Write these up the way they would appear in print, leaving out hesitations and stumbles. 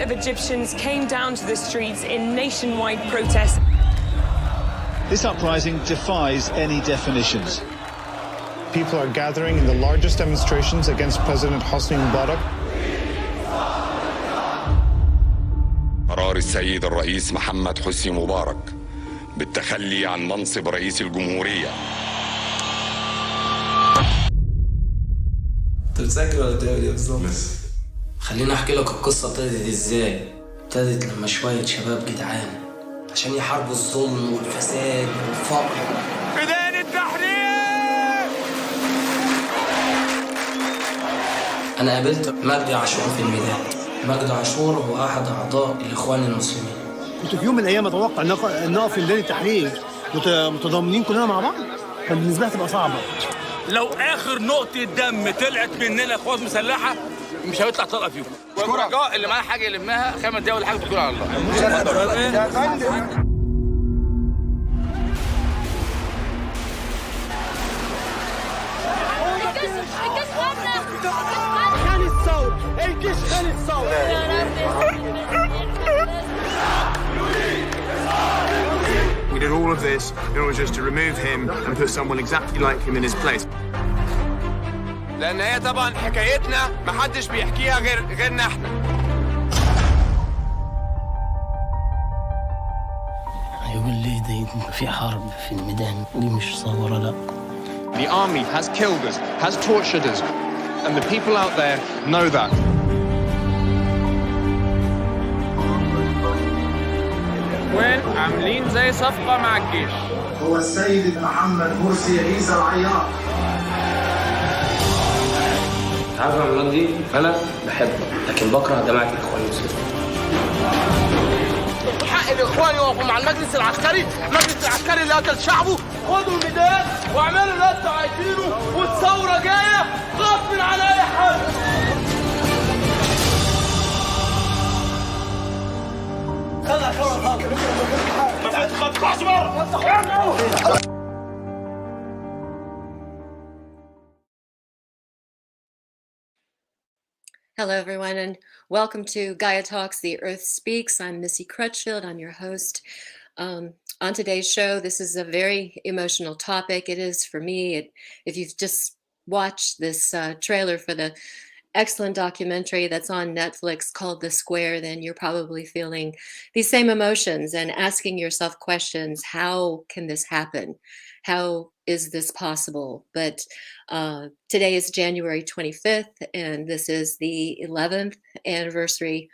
of Egyptians came down to the streets in nationwide protest. This uprising defies any definitions. People are gathering in the largest demonstrations against President Hosni Mubarak. قرار السيد الرئيس محمد حسني مبارك بالتخلي عن منصب رئيس الجمهورية. تتذكر ولا بتعمل ايه بالظبط؟ خليني احكي لك القصة ابتدت ازاي. ابتدت لما شوية شباب جدعان عشان يحاربوا الظلم والفساد والفقر. بداية التحرير! انا قابلت مجدي عاشور في الميدان. مجدي عاشور هو احد اعضاء الاخوان المسلمين. كنت في يوم من الايام اتوقع ان نقف في ميدان التحرير متضامنين كلنا مع بعض، كان بالنسبه لي تبقى صعبه. لو اخر نقطة دم طلعت مننا قوات مسلحة مش هيطلع طلقة فيهم. والرجاء اللي معاه حاجة يلمها 5 دقايق ولا حاجة بتكون على الله. الجيش خان الثورة. We did all of this in order just to remove him and put someone exactly like him in his place. لأن هي طبعا حكايتنا محدش بيحكيها غيرنا احنا. هيقول لي ده في حرب في الميدان، دي مش ثورة لا. The army has killed us, has tortured us, and the people out there know that. وين عاملين زي صفقة مع الجيش. هو السيد محمد مرسي عيسى العياط. عارف يا مجدي انا بحبه لكن بكره جماعة الاخوان المسلمين. حق الاخوان يقفوا مع المجلس العسكري، المجلس العسكري اللي قتل شعبه. خدوا الميدان واعملوا اللي انتوا عايزينه والثورة جاية غصب عن اي حد. Hello, everyone, and welcome to Gaia Talks, The Earth Speaks. I'm Missy Crutchfield. I'm your host. On today's show, this is a very emotional topic. It is for me. If you've just watched this trailer for the excellent documentary that's on Netflix called The Square, then you're probably feeling these same emotions and asking yourself questions. How can this happen? How is this possible? But today is January 25th, and this is the 11th anniversary,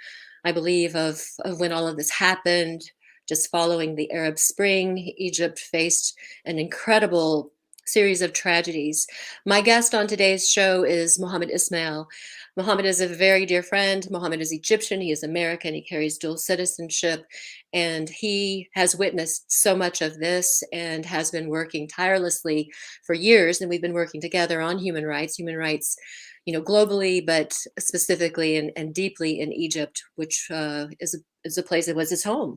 I believe, of when all of this happened. Just following the Arab Spring, Egypt faced an incredible series of tragedies. My guest on today's show is Mohammed Ismail. Mohammed is a very dear friend. Mohammed is Egyptian. He is American. He carries dual citizenship. And he has witnessed so much of this and has been working tirelessly for years. And we've been working together on human rights, globally, but specifically and deeply in Egypt, which is a place that was his home.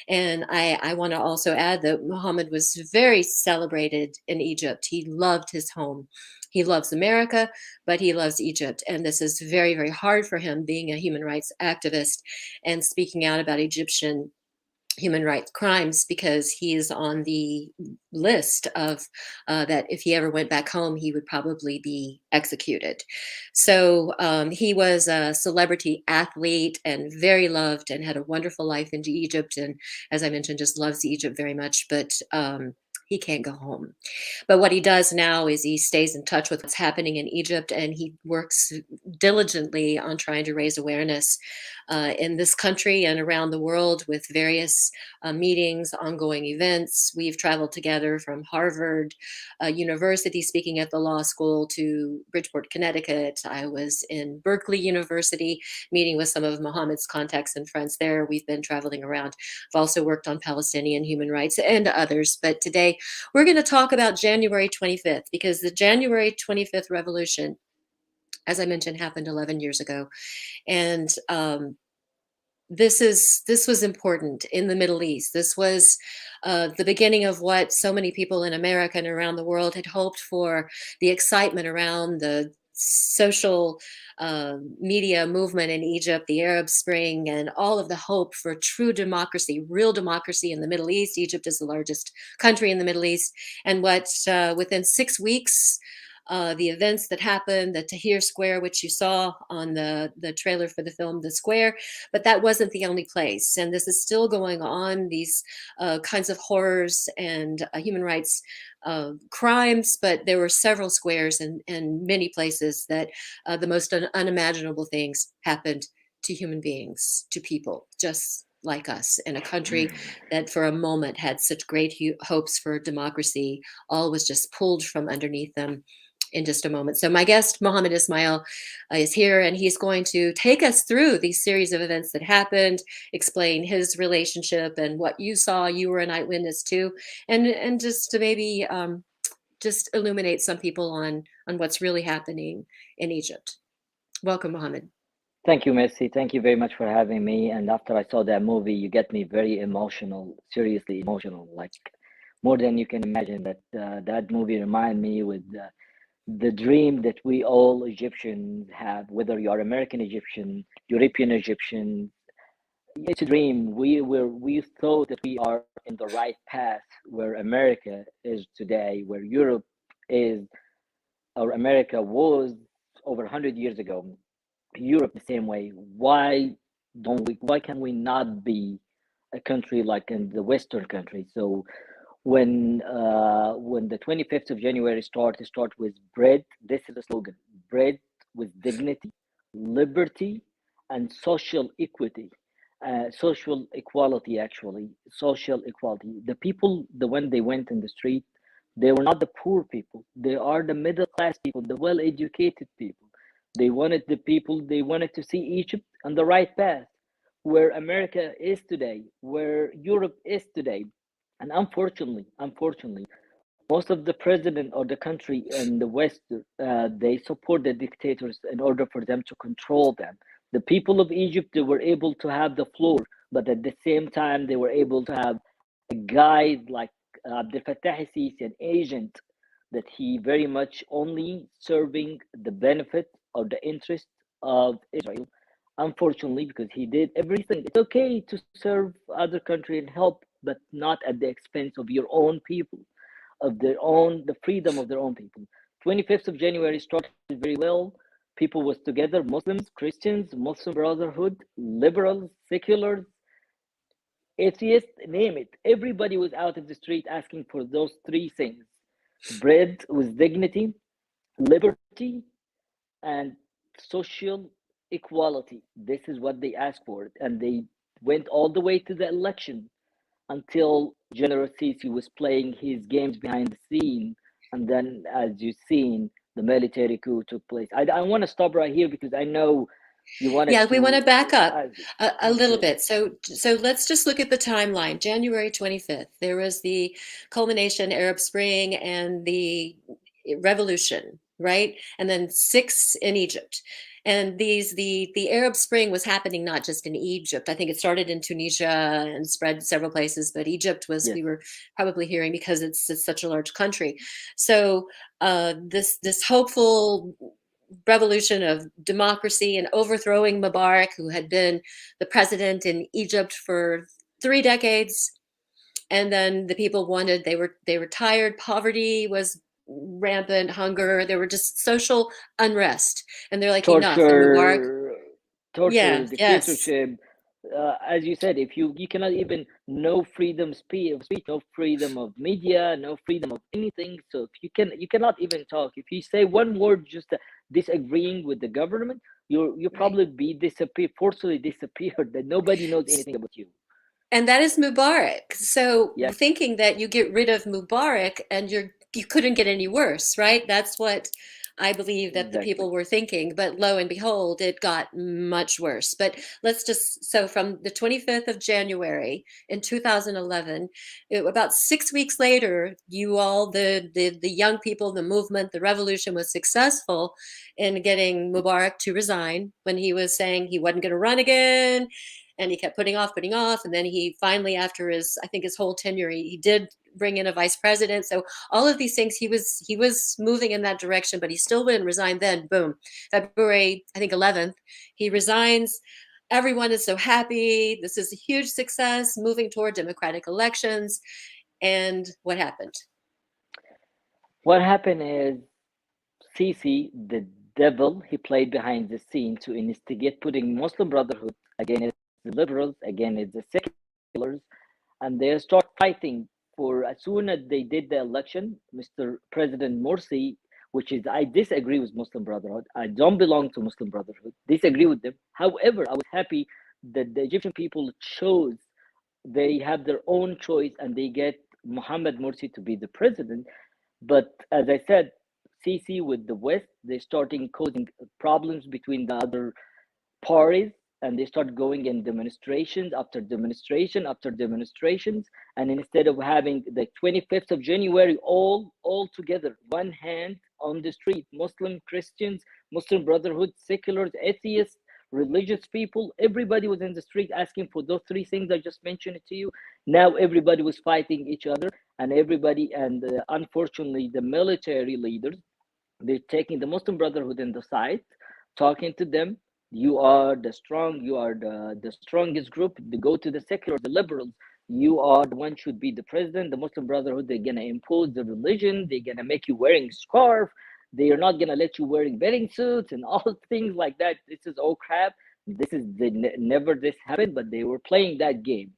And I want to also add that Mohammed was very celebrated in Egypt. He loved his home. He loves America, but he loves Egypt. And this is very, very hard for him, being a human rights activist and speaking out about Egyptian human rights crimes, because he is on the list of that if he ever went back home, he would probably be executed. So he was a celebrity athlete and very loved and had a wonderful life in Egypt. And as I mentioned, just loves Egypt very much. But he can't go home. But what he does now is he stays in touch with what's happening in Egypt, and he works diligently on trying to raise awareness in this country and around the world with various meetings, ongoing events. We've traveled together from Harvard University, speaking at the law school, to Bridgeport, Connecticut. I was in Berkeley University, meeting with some of Mohammed's contacts and friends there. We've been traveling around. I've also worked on Palestinian human rights and others. But today, we're going to talk about January 25th, because the January 25th revolution, as I mentioned, happened 11 years ago. And this was important in the Middle East. This was the beginning of what so many people in America and around the world had hoped for, the excitement around the social media movement in Egypt, the Arab Spring, and all of the hope for true democracy, real democracy in the Middle East. Egypt is the largest country in the Middle East. And what within 6 weeks, the events that happened, the Tahrir Square, which you saw on the trailer for the film, The Square, but that wasn't the only place. And this is still going on, these kinds of horrors and human rights crimes, but there were several squares and many places that the most unimaginable things happened to human beings, to people just like us, in a country that for a moment had such great hopes for democracy. All was just pulled from underneath them in just a moment. So my guest, Mohammed Ismail, is here, and he's going to take us through these series of events that happened, explain his relationship and what you saw. You were an eyewitness too, and just to maybe just illuminate some people on what's really happening in Egypt. Welcome, Mohammed. Thank you, Messi. Thank you very much for having me. And after I saw that movie, you get me very emotional, seriously emotional, like more than you can imagine. That movie reminded me with the dream that we all Egyptians have, whether you're American Egyptian, European Egyptian. It's a dream. We thought that we are in the right path where America is today, where Europe is, or America was over 100 years ago. Europe the same way. Why can we not be a country like in the Western countries? So when the 25th of January start with bread, this is the slogan: bread with dignity, liberty, and social equity. Social equality, actually, social equality. The people, when they went in the street, they were not the poor people. They are the middle class people, the well-educated people. They wanted to see Egypt on the right path, where America is today, where Europe is today. And unfortunately, most of the president or the country in the West, they support the dictators in order for them to control them. The people of Egypt, they were able to have the floor, but at the same time, they were able to have a guide like Abdel Fattah al-Sisi, an agent that he very much only serving the benefit or the interest of Israel. Unfortunately, because he did everything. It's okay to serve other country and help, but not at the expense of your own people, the freedom of their own people. 25th of January started very well. People was together, Muslims, Christians, Muslim Brotherhood, liberals, seculars, atheists, name it. Everybody was out of the street asking for those three things: bread with dignity, liberty, and social equality. This is what they asked for, and they went all the way to the election until General Sisi was playing his games behind the scene, and then, as you've seen, the military coup took place. I want to stop right here because I know you wanted Yeah, we want to back up a little okay. bit. So let's just look at the timeline. January 25th, there was the culmination, Arab Spring, and the revolution, right? And then 6 in Egypt. And the Arab Spring was happening not just in Egypt. I think it started in Tunisia and spread several places, but Egypt was, we were probably hearing, because it's such a large country. So this hopeful revolution of democracy and overthrowing Mubarak, who had been the president in Egypt for 3 decades. And then the people wanted, they were tired. Poverty was rampant, hunger. There were just social unrest. And they're like, enough. And Mubarak, yeah, dictatorship. As you said, if you cannot even, no freedom of speech, no freedom of media, no freedom of anything. So if you cannot even talk. If you say one word just disagreeing with the government, you'll probably be forcibly disappeared. That nobody knows anything about you. And that is Mubarak. So thinking that you get rid of Mubarak and you couldn't get any worse, right? That's what I believe that the people were thinking. But lo and behold, it got much worse. But let's just, so from the 25th of January in 2011, about 6 weeks later, you all, the young people, the movement, the revolution was successful in getting Mubarak to resign when he was saying he wasn't going to run again. and he kept putting off, and then he finally, after I think his whole tenure, he did bring in a vice president. So all of these things, he was moving in that direction, but he still wouldn't resign. Then boom, February, I think 11th, he resigns. Everyone is so happy. This is a huge success, moving toward democratic elections. And what happened? What happened is Sisi, the devil, he played behind the scene to instigate putting Muslim Brotherhood against the liberals, against the seculars, and they start fighting for, as soon as they did the election, Mr. President Morsi, which is, I disagree with Muslim Brotherhood. I don't belong to Muslim Brotherhood, disagree with them. However, I was happy that the Egyptian people chose, they have their own choice and they get Mohammed Morsi to be the president. But as I said, Sisi with the West, they're starting causing problems between the other parties, and they start going in demonstrations after demonstration after demonstrations. And instead of having the 25th of January all together, one hand on the street, Muslim, Christians, Muslim Brotherhood, seculars, atheists, religious people, everybody was in the street asking for those three things I just mentioned to you. Now everybody was fighting each other, and unfortunately the military leaders, they're taking the Muslim Brotherhood in the side, talking to them. You are the strongest group. They go to the secular, the liberals. You are the one should be the president. The Muslim Brotherhood, they're gonna impose the religion. They're gonna make you wearing scarf. They are not gonna let you wearing bathing suits and all things like that. This is all crap. Never this happened, but they were playing that game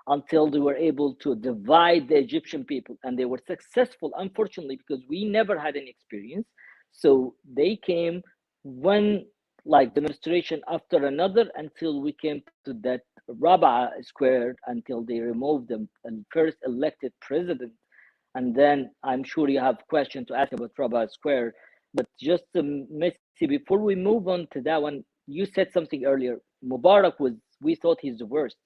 until they were able to divide the Egyptian people, and they were successful, unfortunately, because we never had any experience. So they came one demonstration after another until we came to that Rabaa Square, until they removed the first elected president. And then I'm sure you have questions to ask about Rabaa Square, but just Messi, before we move on to that one, you said something earlier. Mubarak we thought he's the worst.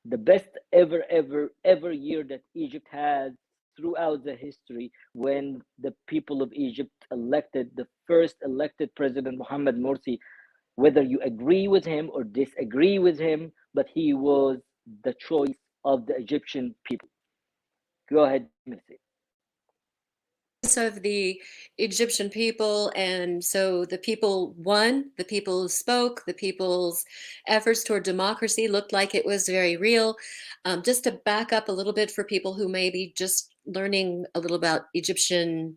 The best ever year that Egypt had throughout the history, when the people of Egypt elected the first elected president, Mohammed Morsi, whether you agree with him or disagree with him, but he was the choice of the Egyptian people. Go ahead, Messi. Of the Egyptian people, and so the people won, the people spoke, the people's efforts toward democracy looked like it was very real. Just to back up a little bit for people who may be just learning a little about Egyptian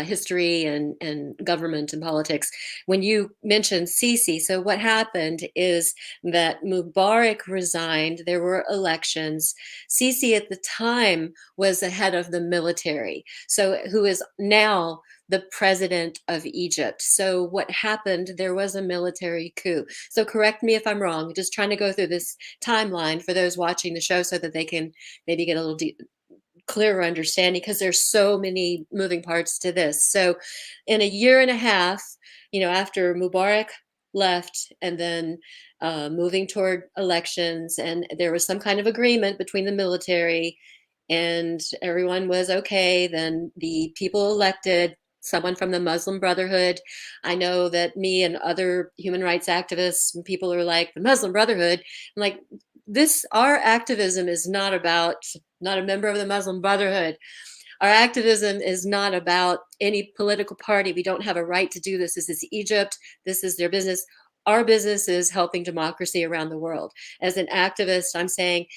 history and government and politics. When you mentioned Sisi, so what happened is that Mubarak resigned, there were elections. Sisi at the time was the head of the military, so who is now the president of Egypt. So what happened, there was a military coup. So correct me if I'm wrong, just trying to go through this timeline for those watching the show so that they can maybe get a little clearer understanding, because there's so many moving parts to this. So in a year and a half, after Mubarak left, and then moving toward elections, and there was some kind of agreement between the military and everyone was okay, then the people elected someone from the Muslim Brotherhood. I know that me and other human rights activists, when people are like, the Muslim Brotherhood, I'm like, our activism is not a member of the Muslim Brotherhood. Our activism is not about any political party. We don't have a right to do this. This is Egypt. This is their business. Our business is helping democracy around the world. As an activist, I'm saying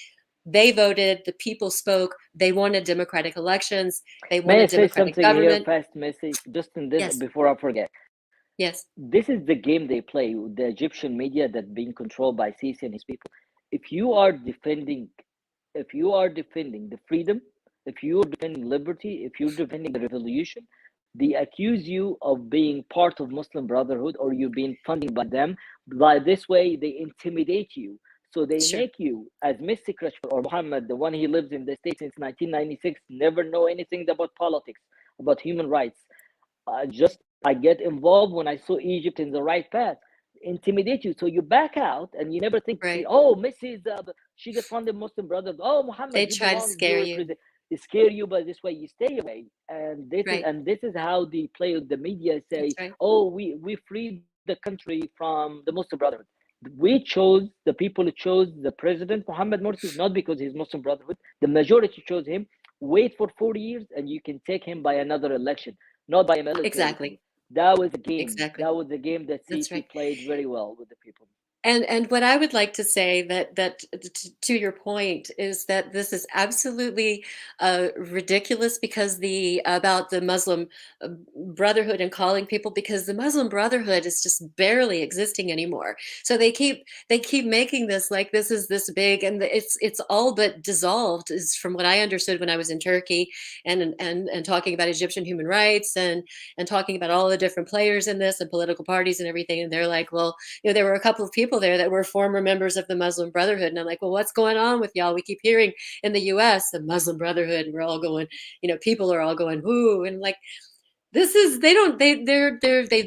they voted, the people spoke, they wanted democratic elections, they wanted democratic government. Here fast, Messi, just in this, yes. Before I forget. Yes. This is the game they play, the Egyptian media that's being controlled by Sisi and his people. If you are defending the freedom, if you're defending liberty, if you're defending the revolution, they accuse you of being part of Muslim Brotherhood, or you're being funded by them. By this way, they intimidate you. So they make you, as Messi or Muhammad, the one he lives in the States since 1996, never know anything about politics, about human rights. I get involved when I saw Egypt in the right path. Intimidate you, so you back out, and you never think, oh, Messi is she gets funded Muslim Brothers. Oh, Muhammad, they try to scare you. They scare you, but this way you stay away. And this is how they play with the media. Say, oh, we freed the country from the Muslim Brotherhood. the people chose the president, Mohammed Morsi, not because he's Muslim Brotherhood. The majority chose him. Wait for 4 years and you can take him by another election, not by a military Exactly. coup. That was a game. Exactly. That was a game that That's Sisi right. played very well with the people. And what I would like to say to your point is that this is absolutely ridiculous because about the Muslim Brotherhood and calling people, because the Muslim Brotherhood is just barely existing anymore. So they keep making this like this is this big, and it's all but dissolved, is from what I understood when I was in Turkey and talking about Egyptian human rights and talking about all the different players in this and political parties and everything. And they're like, well, there were a couple of people there that were former members of the Muslim Brotherhood. And I'm like, well, what's going on with y'all? We keep hearing in the US, the Muslim Brotherhood, and we're all going, people are all going, whoo. And like, they've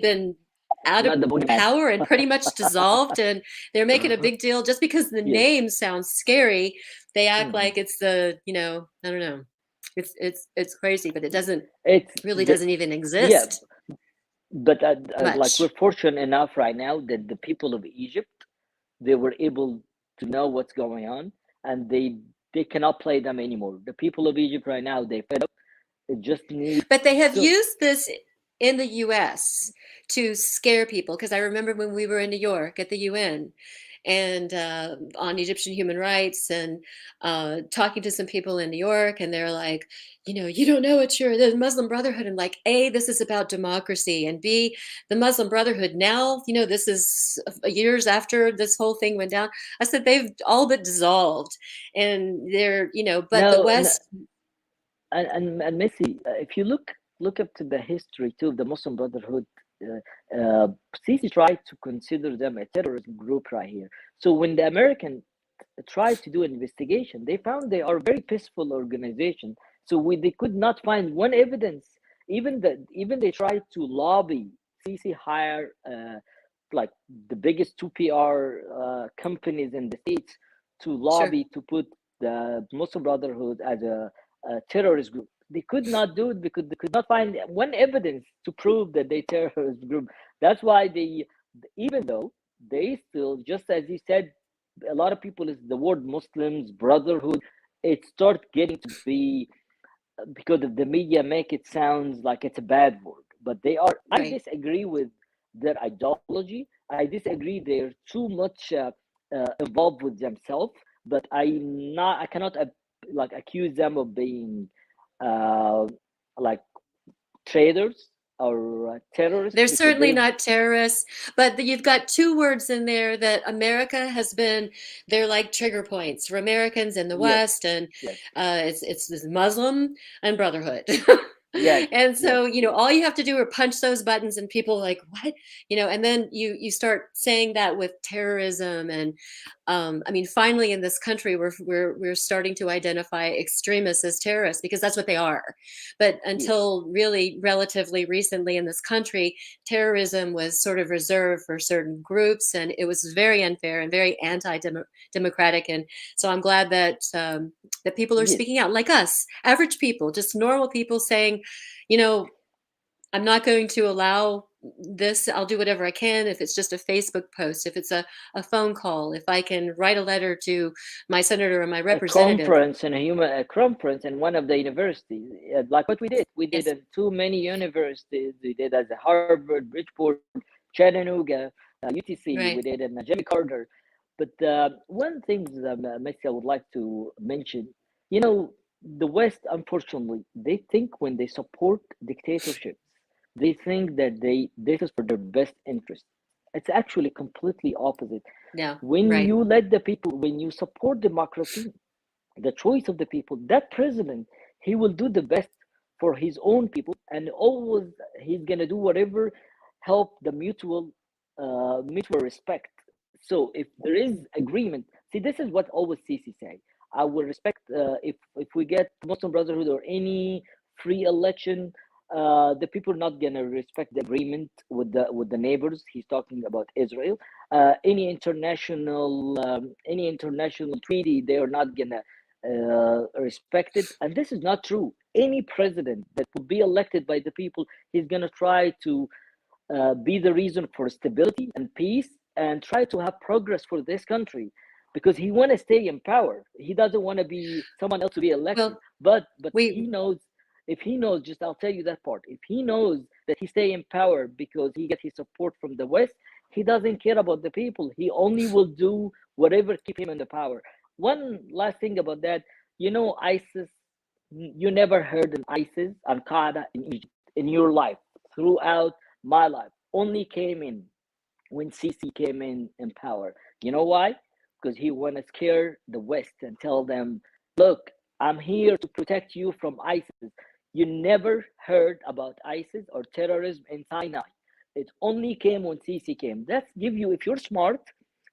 been out of power and pretty much dissolved. And they're making a big deal just because the name sounds scary. They act like it's I don't know. It's crazy, but doesn't even exist. Yeah. But like, we're fortunate enough right now that the people of Egypt, they were able to know what's going on, and they cannot play them anymore. The people of Egypt right now, they fed up. It just need. But they have used this in the U.S. to scare people, because I remember when we were in New York at the UN and on Egyptian human rights and talking to some people in New York, and they're like, you don't know what you're the Muslim Brotherhood, and like, A, this is about democracy, and B, the Muslim Brotherhood now, this is years after this whole thing went down. I said they've all but dissolved, and they're but the West. And Messi, if you look up to the history too of the Muslim Brotherhood, Sisi tried to consider them a terrorist group right here. So when the American tried to do an investigation, they found they are a very peaceful organization. So they could not find one evidence. Even they tried to lobby Sisi hire like the biggest 2PR companies in the States to lobby to put the Muslim Brotherhood as a terrorist group. They could not do it because they could not find one evidence to prove that they terrorist group. That's why even though they still, just as you said, a lot of people is the word Muslims Brotherhood. It starts getting to be, because of the media make it sounds like it's a bad word, but they are. Right. I disagree with their ideology. I disagree they're too much involved with themselves. But I cannot like accuse them of being like traitors or terrorists. They're certainly not terrorists, but you've got two words in there that America has been. They're like trigger points for Americans in the West, and it's this Muslim and Brotherhood. And so all you have to do are punch those buttons, and people are like, what, and then you start saying that with terrorism, and I mean, finally in this country we're starting to identify extremists as terrorists, because that's what they are. But until really relatively recently in this country, terrorism was sort of reserved for certain groups, and it was very unfair and very anti-democratic. And so I'm glad that that people are speaking out, like us, average people, just normal people, saying, I'm not going to allow this. I'll do whatever I can. If it's just a Facebook post, if it's a phone call, if I can write a letter to my senator or my representative. A conference in one of the universities, like what we did. We did in too many universities. We did at Harvard, Bridgeport, Chattanooga, UTC. Right. We did in Jimmy Carter. But one thing, Messi, I would like to mention, the West, unfortunately, they think when they support dictatorships, they think that this is for their best interest. It's actually completely opposite. Yeah. When you let the people, when you support democracy, the choice of the people, that president, he will do the best for his own people, and always he's gonna do whatever help the mutual respect. So if there is agreement, see, this is what always Sisi say. I will respect if we get Muslim Brotherhood or any free election, the people are not gonna respect the agreement with the neighbors. He's talking about Israel. Any international treaty, they are not gonna respect it. And this is not true. Any president that will be elected by the people, he's gonna try to be the reason for stability and peace and try to have progress for this country, because he want to stay in power. He doesn't want to be someone else to be elected. Well, but he knows, if he knows, just I'll tell you that part. If he knows that he stay in power because he get his support from the West, he doesn't care about the people. He only will do whatever keep him in the power. One last thing about that, ISIS. You never heard an ISIS, Al Qaeda in Egypt in your life. Throughout my life, only came in when Sisi came in power. You know why? Because he want to scare the West and tell them, look, I'm here to protect you from ISIS. You never heard about ISIS or terrorism in Sinai. It only came when Sisi came. That's give you, if you're smart,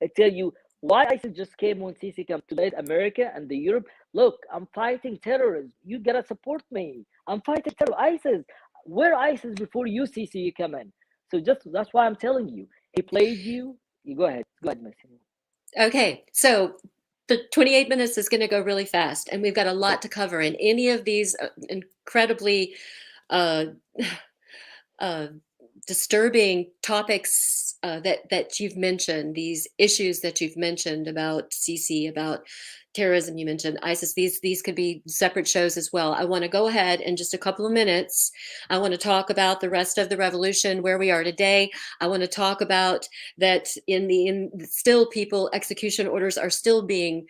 I tell you why ISIS just came when Sisi came to let America and the Europe. Look, I'm fighting terrorism. You gotta support me. I'm fighting ISIS. Where ISIS before you, Sisi, you come in. So just that's why I'm telling you. He played you. You go ahead, Messi. Okay, so the 28 minutes is going to go really fast, and we've got a lot to cover. And any of these incredibly uh, disturbing topics that you've mentioned, these issues that you've mentioned about Sisi, about terrorism, you mentioned ISIS, these could be separate shows as well. I want to go ahead in just a couple of minutes. I want to talk about the rest of the revolution, where we are today. I want to talk about that in still people, execution orders are still being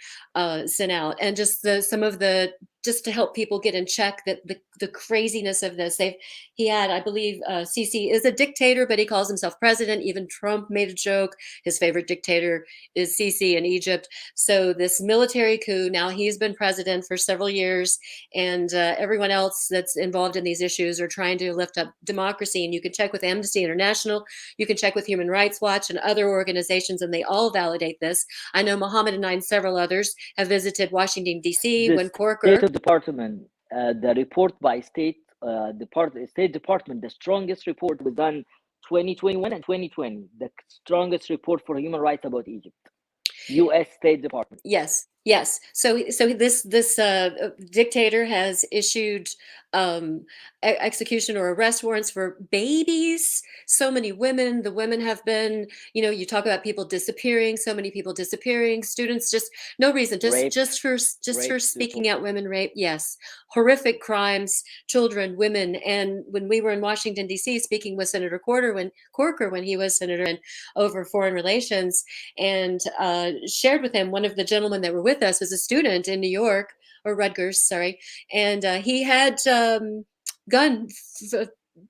sent out, and just some of the, just to help people get in check that the craziness of this. He had, I believe, Sisi is a dictator, but he calls himself president. Even Trump made a joke. His favorite dictator is Sisi in Egypt. So this military coup, now he's been president for several years, and everyone else that's involved in these issues are trying to lift up democracy. And you can check with Amnesty International, you can check with Human Rights Watch and other organizations, and they all validate this. I know Mohammed and I and several others have visited Washington, D.C. when Corker... State Department, the report by State Department, the strongest report was done 2021 and 2020, the strongest report for human rights about Egypt. U.S. State Department. Yes. So this dictator has issued execution or arrest warrants for babies. So many women. The women have been, you talk about people disappearing. So many people disappearing. Students, just no reason. Just for speaking out. Women raped. Yes, horrific crimes. Children, women. And when we were in Washington D.C. speaking with Senator Corker when he was senator and over foreign relations, and shared with him, one of the gentlemen that were with us was a student in New York, or Rutgers, sorry, and he had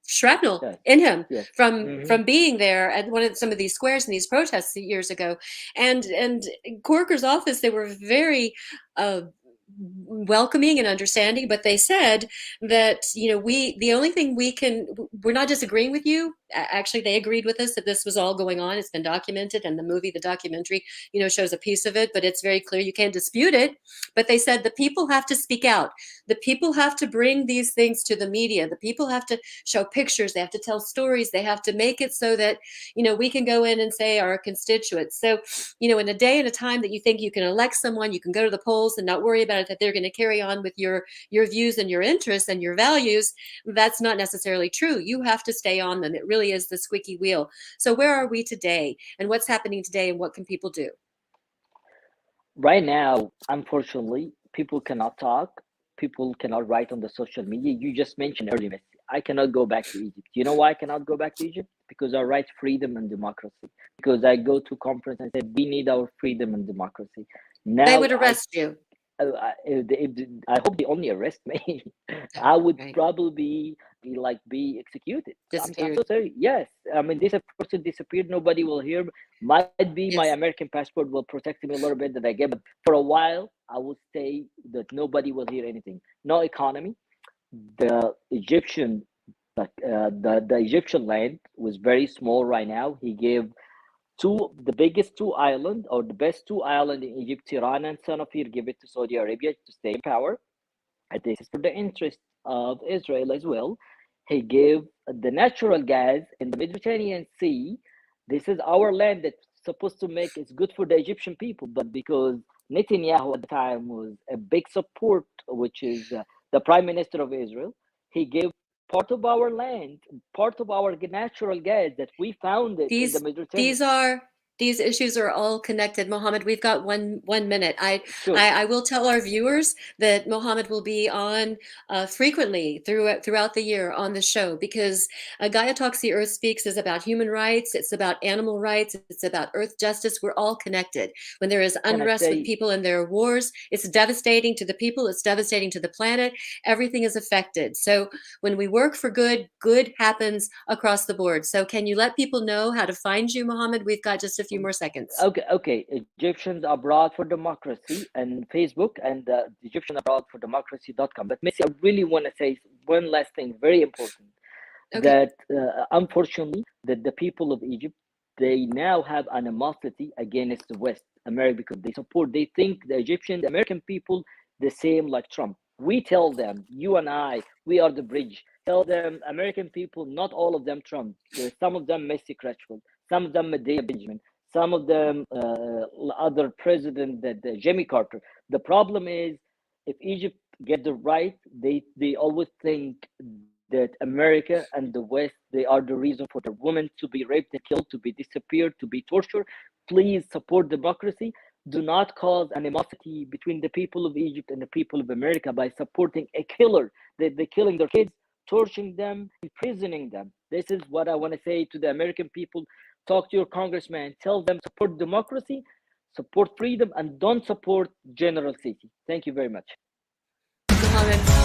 shrapnel in him from being there at some of these squares in these protests years ago, and Corker's office, they were very welcoming and understanding, but they said that the only thing we're not disagreeing with you. Actually, they agreed with us that this was all going on. It's been documented, and the documentary shows a piece of it, but it's very clear, you can't dispute it. But they said the people have to speak out. The people have to bring these things to the media. The people have to show pictures. They have to tell stories. They have to make it so that we can go in and say our constituents. So in a day and a time that you think you can elect someone, you can go to the polls and not worry about it, that they're going to carry on with your views and your interests and your values. That's not necessarily true. You have to stay on them. It really is the squeaky wheel. So where are we today, and what's happening today, and what can people do? Right now, unfortunately, people cannot talk. People cannot write on the social media. You just mentioned earlier, I cannot go back to Egypt. You know why I cannot go back to Egypt? Because I write freedom and democracy. Because I go to conference and say, we need our freedom and democracy. Now they would arrest you. I hope they only arrest me. I would probably be executed. I'm so sorry. Yes, I mean, this person disappeared. Nobody will hear. Might be my American passport will protect me a little bit that I get, but for a while I will stay that nobody will hear anything. No economy. The Egyptian, the Egyptian land was very small right now. He gave the biggest two island, or the best two island in Egypt, Tirana and Sanafir, give it to Saudi Arabia to stay in power. And this is for the interest of Israel as well. He gave the natural gas in the Mediterranean Sea. This is our land that's supposed to make it's good for the Egyptian people, but because Netanyahu at the time was a big support, which is the prime minister of Israel, he gave part of our land, part of our natural gas that we found in the Mediterranean. these issues are all connected. Mohammed, we've got one minute. Sure. I will tell our viewers that Mohammed will be on frequently throughout the year on the show, because Gaia Talks, the Earth Speaks is about human rights. It's about animal rights. It's about earth justice. We're all connected. When there is unrest with people and there are wars, it's devastating to the people. It's devastating to the planet. Everything is affected. So when we work for good, good happens across the board. So can you let people know how to find you, Mohammed? We've got just a few more seconds. Okay. Egyptians Abroad for Democracy and Facebook, and Egyptian Abroad for Democracy.com. But Missy, I really want to say one last thing, very important. Okay. That unfortunately, that the people of Egypt, they now have animosity against the West, America, because they think the Egyptian, the American people, the same like Trump. We tell them, you and I, we are the bridge. Tell them, American people, not all of them Trump. There's some of them Messi Crutchfield, some of them Medea Benjamin, some of them other president, that Jimmy Carter. The problem is, if Egypt get the right, they always think that America and the West, they are the reason for the women to be raped and killed, to be disappeared, to be tortured. Please support democracy. Do not cause animosity between the people of Egypt and the people of America by supporting a killer. They're killing their kids, torturing them, imprisoning them. This is what I want to say to the American people. Talk to your congressman. Tell them support democracy, support freedom, and don't support General Sisi. Thank you very much. Mohammed.